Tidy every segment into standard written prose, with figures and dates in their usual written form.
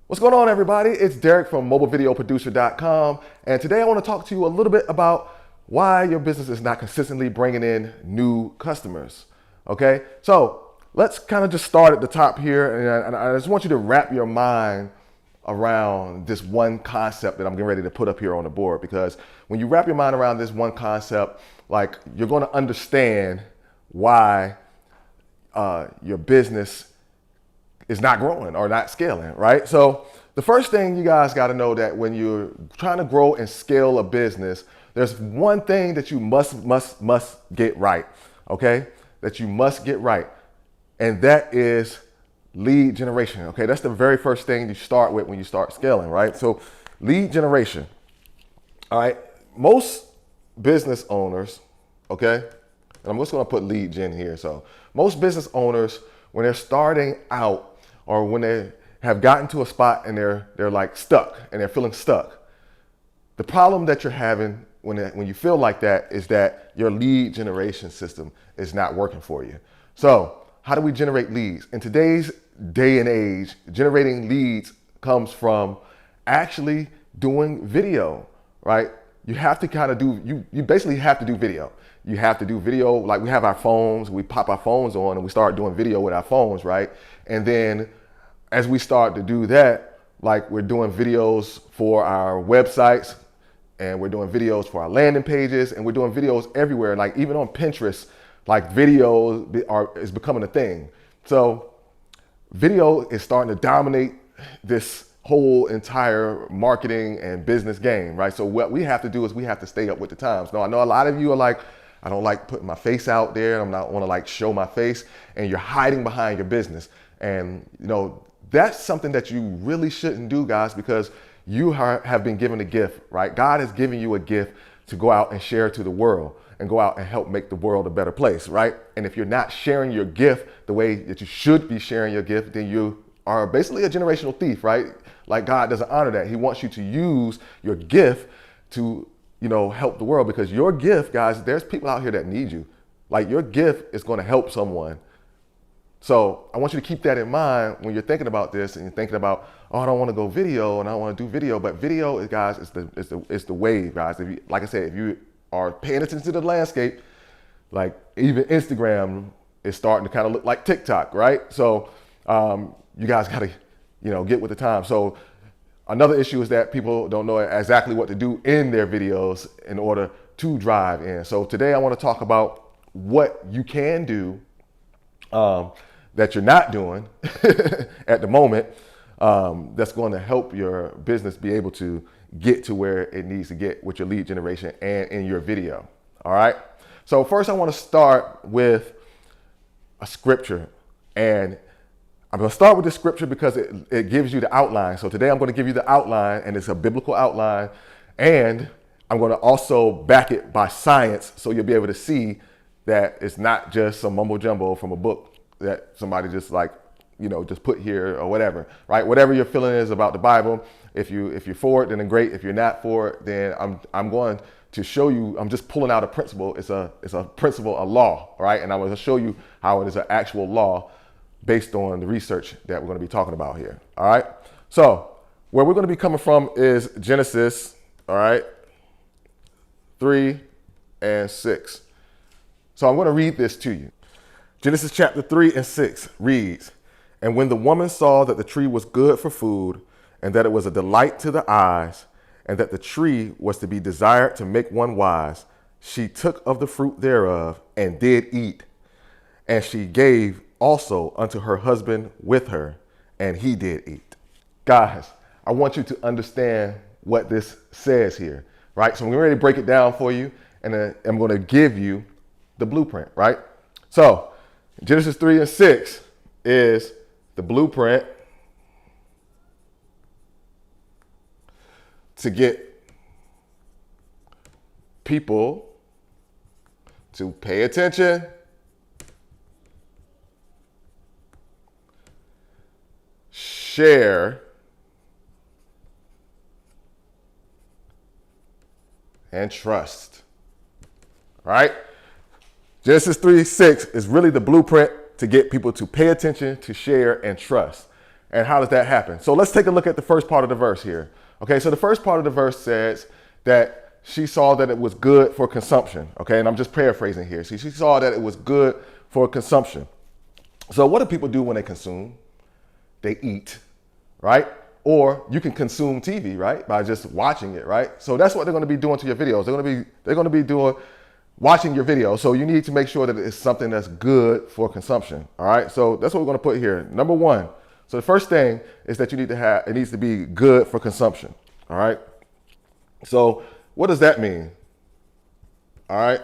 What's going on, everybody? It's Derek from mobilevideoproducer.com, and today I want to talk to you a little bit about why your business is not consistently bringing in new customers. Okay, so let's kind of just start at the top here, and I just want you to wrap your mind around this one concept that I'm getting ready to put up here on the board, because when you wrap your mind around this one concept, like, you're going to understand why your business is not growing or not scaling, right? So the first thing you guys got to know, that when you're trying to grow and scale a business, there's one thing that you must get right, okay? That you must get right, and that is lead generation, okay? That's the very first thing you start with when you start scaling, right? So lead generation, all right? Most business owners, okay? And I'm just going to put lead gen here. So most business owners, when they're starting out, or when they have gotten to a spot and they're like stuck and they're feeling stuck, the problem that you're having when you feel like that is that your lead generation system is not working for you. So how do we generate leads? In today's day and age, generating leads comes from actually doing video, right? You have to kind of do, you basically have to do video. You have to do video, like we have our phones, we pop our phones on and we start doing video with our phones, right? And then as we start to do that, like, we're doing videos for our websites, and we're doing videos for our landing pages, and we're doing videos everywhere. Like, even on Pinterest, like, videos is becoming a thing. So video is starting to dominate this whole entire marketing and business game, right? So what we have to do is we have to stay up with the times. Now, I know a lot of you are like, I don't like putting my face out there. I'm not want to like show my face, and you're hiding behind your business. And that's something that you really shouldn't do, guys, because you have been given a gift, right? God has given you a gift to go out and share to the world and go out and help make the world a better place, right? And if you're not sharing your gift the way that you should be sharing your gift, then you are basically a generational thief, right? Like, God doesn't honor that. He wants you to use your gift to, help the world, because your gift, guys, there's people out here that need you. Like, your gift is going to help someone. So I want you to keep that in mind when you're thinking about this, and you're thinking about, oh, I don't want to go video and I don't want to do video. But video, guys, is the wave, guys. If you, like I said, if you are paying attention to the landscape, like, even Instagram is starting to kind of look like TikTok, right? So you guys got to, get with the time. So another issue is that people don't know exactly what to do in their videos in order to drive in. So today I want to talk about what you can do that you're not doing at the moment, that's going to help your business be able to get to where it needs to get with your lead generation and in your video. All right. So first I want to start with a scripture, and I'm going to start with the scripture because it gives you the outline. So today I'm going to give you the outline, and it's a biblical outline, and I'm going to also back it by science, so you'll be able to see that it's not just some mumbo jumbo from a book that somebody just just put here or whatever, right? Whatever your feeling is about the Bible, if you're for it, then great. If you're not for it, then I'm going to show you. I'm just pulling out a principle. It's a principle, a law, right? And I'm going to show you how it is an actual law based on the research that we're going to be talking about here. All right. So where we're going to be coming from is Genesis, all right, 3 and 6. So I'm going to read this to you. Genesis chapter 3 and 6 reads, "And when the woman saw that the tree was good for food, and that it was a delight to the eyes, and that the tree was to be desired to make one wise, she took of the fruit thereof and did eat. And she gave also unto her husband with her, and he did eat." Guys, I want you to understand what this says here, right? So I'm ready to break it down for you, and then I'm going to give you the blueprint, right? So Genesis 3 and 6 is the blueprint to get people to pay attention, share, and trust. All right? Genesis 3:6 is really the blueprint to get people to pay attention, to share, and trust. And how does that happen? So let's take a look at the first part of the verse here. Okay, so the first part of the verse says that she saw that it was good for consumption. Okay, and I'm just paraphrasing here. She saw that it was good for consumption. So what do people do when they consume? They eat, right? Or you can consume TV, right? By just watching it, right? So that's what they're going to be doing to your videos. They're going to be doing watching your video. So you need to make sure that it's something that's good for consumption. All right. So that's what we're going to put here. Number one. So the first thing is that you need to have, it needs to be good for consumption. All right. So what does that mean? All right.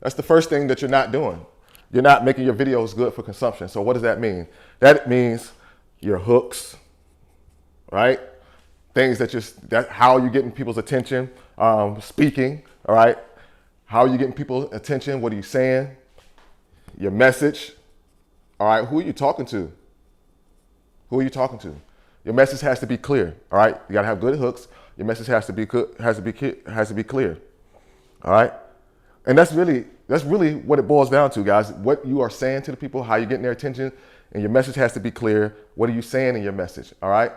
That's the first thing that you're not doing. You're not making your videos good for consumption. So what does that mean? That means your hooks, right? Things that how you're getting people's attention, speaking, all right? How are you getting people's attention? What are you saying? Your message, all right? Who are you talking to? Who are you talking to? Your message has to be clear, all right? You gotta have good hooks. Your message has to be clear, all right? And that's really what it boils down to, guys. What you are saying to the people, how you're getting their attention, and your message has to be clear. What are you saying in your message, all right?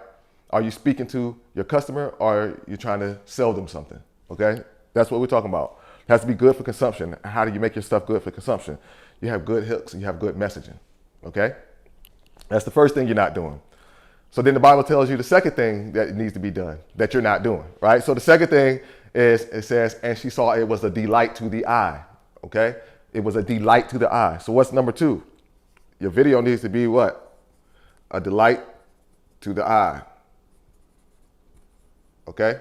Are you speaking to your customer, or are you trying to sell them something, okay? That's what we're talking about. It has to be good for consumption. How do you make your stuff good for consumption? You have good hooks and you have good messaging, okay? That's the first thing you're not doing. So then the Bible tells you the second thing that needs to be done that you're not doing, right? So the second thing is, it says, and she saw it was a delight to the eye, okay? It was a delight to the eye. So what's number two? Your video needs to be what? A delight to the eye, okay?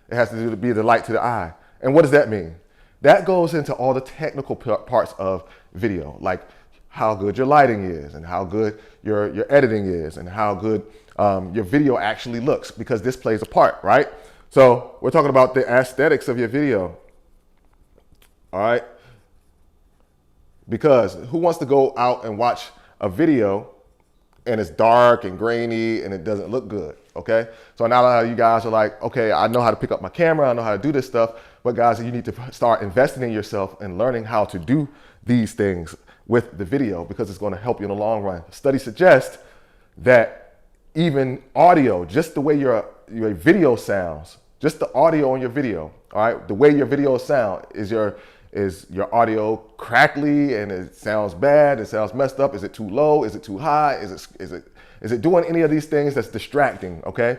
It has to be a delight to the eye. And what does that mean? That goes into all the technical parts of video, like how good your lighting is and how good your editing is and how good your video actually looks, because this plays a part, right? So we're talking about the aesthetics of your video, all right? Because who wants to go out and watch a video and it's dark and grainy and it doesn't look good, okay? So now you guys are like, okay, I know how to pick up my camera, I know how to do this stuff, but guys, you need to start investing in yourself and learning how to do these things with the video, because it's going to help you in the long run. Studies suggest that even audio, just the way your video sounds, just the audio on your video, all right, the way your video sound, is your audio crackly and it sounds bad, it sounds messed up, is it too low, is it too high, is it doing any of these things that's distracting, okay?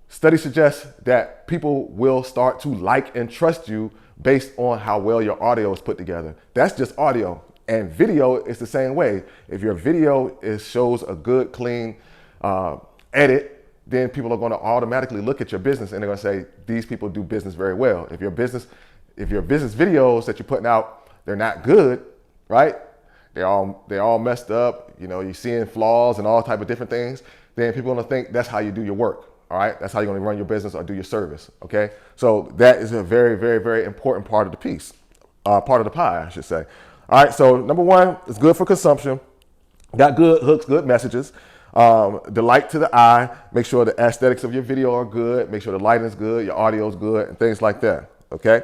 Studies suggest that people will start to like and trust you based on how well your audio is put together. That's just audio. And video is the same way. If your video shows a good, clean edit, then people are going to automatically look at your business and they're going to say, these people do business very well. If your business videos that you're putting out, they're not good, right? They're all messed up. You know, you're seeing flaws and all type of different things. Then people are going to think that's how you do your work. All right, that's how you're going to run your business or do your service. Okay, so that is a very, very, very important part of the piece, part of the pie, I should say. All right, so number one, it's good for consumption. Got good hooks, good messages. Delight to the eye. Make sure the aesthetics of your video are good. Make sure the lighting is good, your audio is good, and things like that. Okay,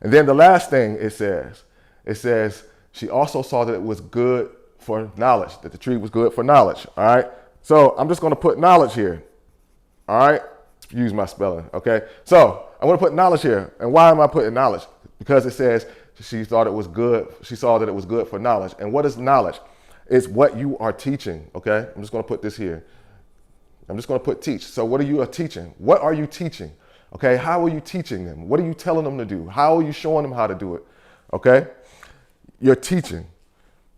and then the last thing it says she also saw that it was good for knowledge, that the tree was good for knowledge. All right, so I'm just going to put knowledge here. All right, use my spelling, okay? So I'm gonna put knowledge here. And why am I putting knowledge? Because it says she thought it was good. She saw that it was good for knowledge. And what is knowledge? It's what you are teaching, okay? I'm just gonna put this here. I'm just gonna put teach. So what are you teaching? What are you teaching? Okay, how are you teaching them? What are you telling them to do? How are you showing them how to do it? Okay? You're teaching.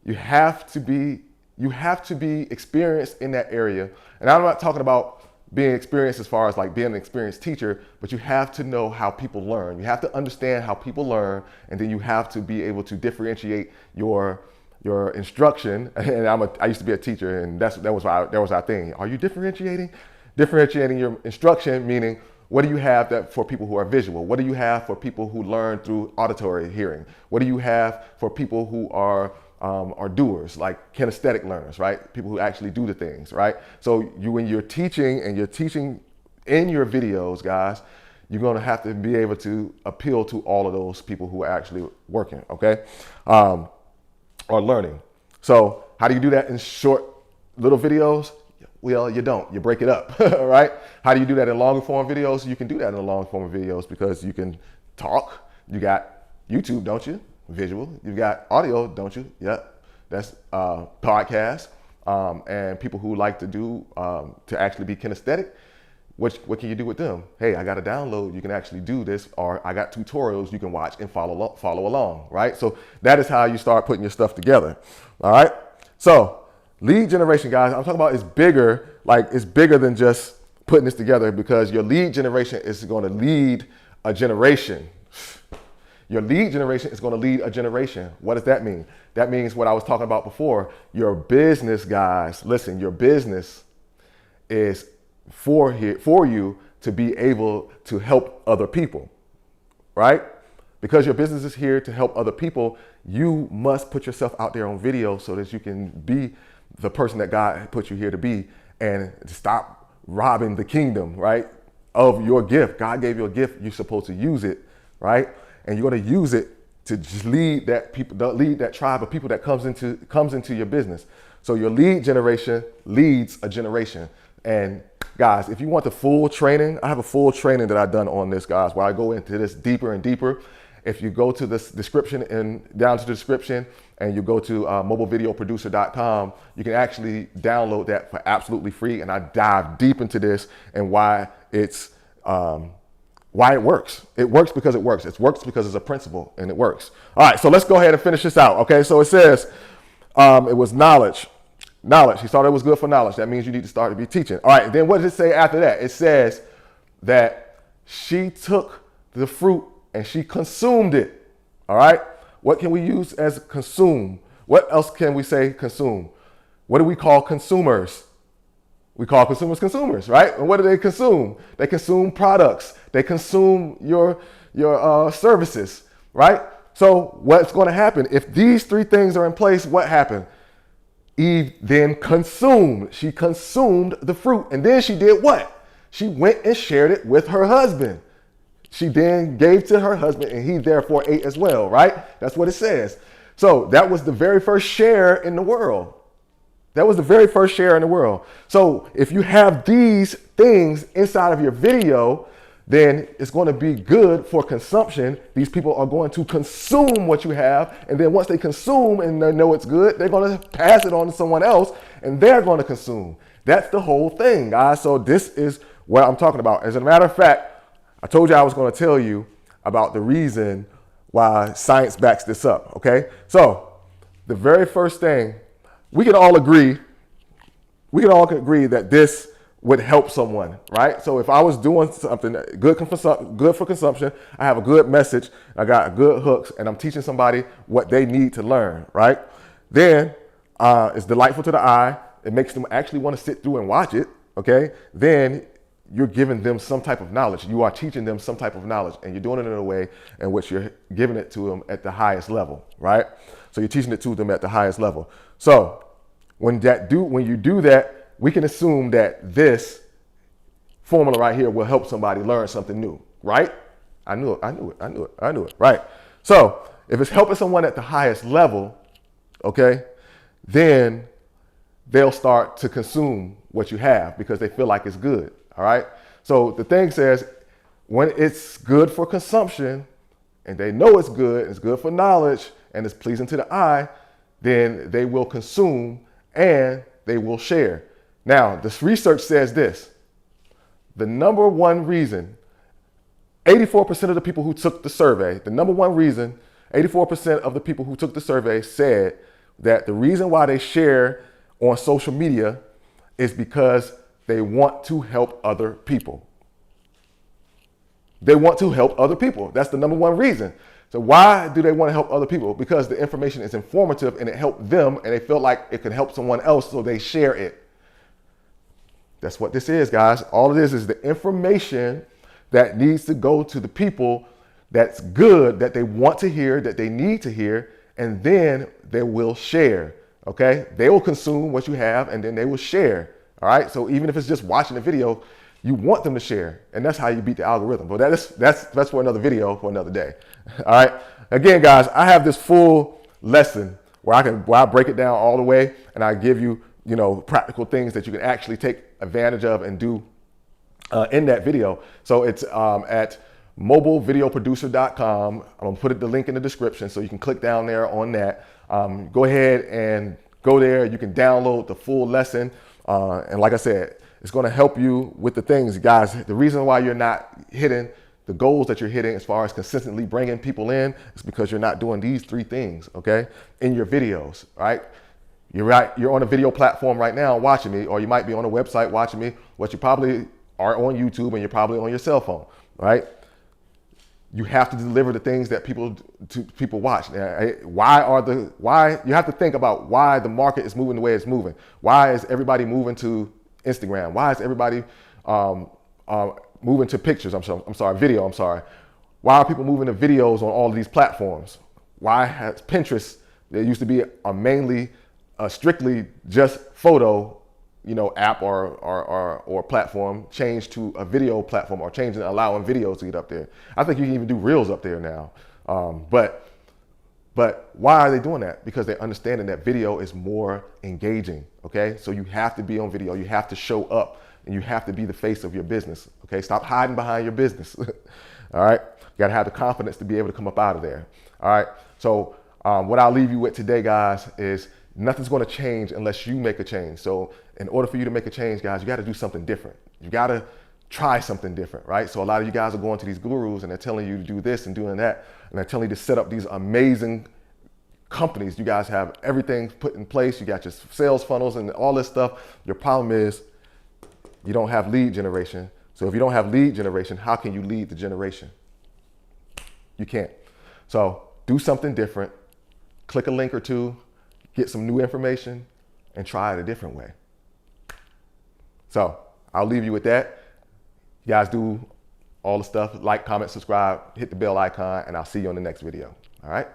You have to be experienced in that area. And I'm not talking about being experienced as far as like being an experienced teacher, but you have to know how people learn. You have to understand how people learn, and then you have to be able to differentiate your instruction. And I used to be a teacher, and that was our thing. Are you differentiating? Differentiating your instruction, meaning what do you have that for people who are visual? What do you have for people who learn through auditory hearing? What do you have for people who are doers, like kinesthetic learners, right? People who actually do the things, right? So when you're teaching and you're teaching in your videos, guys, you're going to have to be able to appeal to all of those people who are actually working, okay? Or learning. So how do you do that in short little videos? Well, you don't. You break it up, right? How do you do that in longer form videos? You can do that in the long form of videos because you can talk. You got YouTube, don't you? Visual. You got audio, don't you? Yep. That's podcasts. And people who like to do, to actually be kinesthetic, what can you do with them? Hey, I got a download. You can actually do this, or I got tutorials you can watch and follow along, right? So that is how you start putting your stuff together. All right. So lead generation, guys, I'm talking about is bigger, like it's bigger than just putting this together, because your lead generation is going to lead a generation. Your lead generation is going to lead a generation. What does that mean? That means what I was talking about before. Your business, guys, listen, your business is for you to be able to help other people, right? Because your business is here to help other people, you must put yourself out there on video so that you can be the person that God put you here to be, and stop robbing the kingdom, right, of your gift. God gave you a gift. You're supposed to use it, right? And you're going to use it to just lead that tribe of people that comes into your business. So your lead generation leads a generation. And guys, if you want the full training, I have a full training that I've done on this, guys, where I go into this deeper and deeper. If you go to this description and down to the description, and you go to mobilevideoproducer.com, you can actually download that for absolutely free. And I dive deep into this and why it's why it works. It works because it works. It works because it's a principle, and it works. All right, so let's go ahead and finish this out. Okay, so it says it was knowledge. Knowledge. He thought it was good for knowledge. That means you need to start to be teaching. All right, then what does it say after that? It says that she took the fruit and she consumed it. All right. What can we use as consume? What else can we say consume? What do we call consumers? We call consumers, right? And what do they consume? They consume products. They consume your services, right? So what's going to happen if these three things are in place? What happened? Eve then consumed. She consumed the fruit, and then she did what? She went and shared it with her husband. She then gave to her husband, and he therefore ate as well, right? That's what it says. So that was the very first share in the world. That was the very first share in the world. So if you have these things inside of your video, then it's going to be good for consumption. These people are going to consume what you have. And then once they consume and they know it's good, they're going to pass it on to someone else, and they're going to consume. That's the whole thing, guys. So this is what I'm talking about. As a matter of fact, I told you I was going to tell you about the reason why science backs this up, okay? So the very first thing, we can all agree that this would help someone, right? So if I was doing something good for consumption, I have a good message, I got good hooks, and I'm teaching somebody what they need to learn, right? Then it's delightful to the eye. It makes them actually want to sit through and watch it, okay? Then you're giving them some type of knowledge. You are teaching them some type of knowledge, and you're doing it in a way in which you're giving it to them at the highest level, right? So you're teaching it to them at the highest level. So when you do that, we can assume that this formula right here will help somebody learn something new, right? I knew it, right? So if it's helping someone at the highest level, okay, then they'll start to consume what you have because they feel like it's good. All right. So the thing says when it's good for consumption and they know it's good for knowledge, and it's pleasing to the eye, then they will consume and they will share. Now, this research says this: the number one reason, 84% of the people who took the survey, 84% of the people who took the survey said that the reason why they share on social media is because they want to help other people. They want to help other people. That's the number one reason. So why do they want to help other people? Because the information is informative and it helped them, and they feel like it can help someone else, so they share it. That's what this is, guys. All it is the information that needs to go to the people that's good, that they want to hear, that they need to hear, and then they will share, okay? They will consume what you have, and then they will share, all right? So even if it's just watching the video, you want them to share, and that's how you beat the algorithm. But that's for another video, for another day, all right? Again, guys, I have this full lesson where I break it down all the way, and I give you practical things that you can actually take advantage of and do in that video. So it's at mobilevideoproducer.com. I'm gonna put the link in the description so you can click down there on that. Go ahead and go there. You can download the full lesson. And like I said, it's gonna help you with the things, guys. The reason why you're not hitting the goals that you're hitting as far as consistently bringing people in is because you're not doing these 3 things, okay, in your videos, right? You're on a video platform right now watching me, or you might be on a website watching me, but you probably are on YouTube and you're probably on your cell phone, right? You have to deliver the things that people watch. Why you have to think about why the market is moving the way it's moving. Why is everybody moving to Instagram? Why is everybody moving to pictures? Video. Why are people moving to videos on all of these platforms? Why has Pinterest, that used to be a mainly strictly just photo, app or platform, changed to a video platform, or changing, allowing videos to get up there? I think you can even do reels up there now. But why are they doing that? Because they're understanding that video is more engaging. Okay, so you have to be on video. You have to show up, and you have to be the face of your business. Okay, stop hiding behind your business. All right, you got to have the confidence to be able to come up out of there. All right, so what I'll leave you with today, guys, is nothing's going to change unless you make a change. So in order for you to make a change, guys, you got to do something different. You got to try something different, right? So a lot of you guys are going to these gurus and they're telling you to do this and doing that, and they're telling you to set up these amazing companies. You guys have everything put in place. You got your sales funnels and all this stuff. Your problem is you don't have lead generation. So if you don't have lead generation, how can you lead the generation? You can't. So do something different. Click a link or 2, get some new information, and try it a different way. So I'll leave you with that. You guys do all the stuff, like, comment, subscribe, hit the bell icon, and I'll see you on the next video. All right?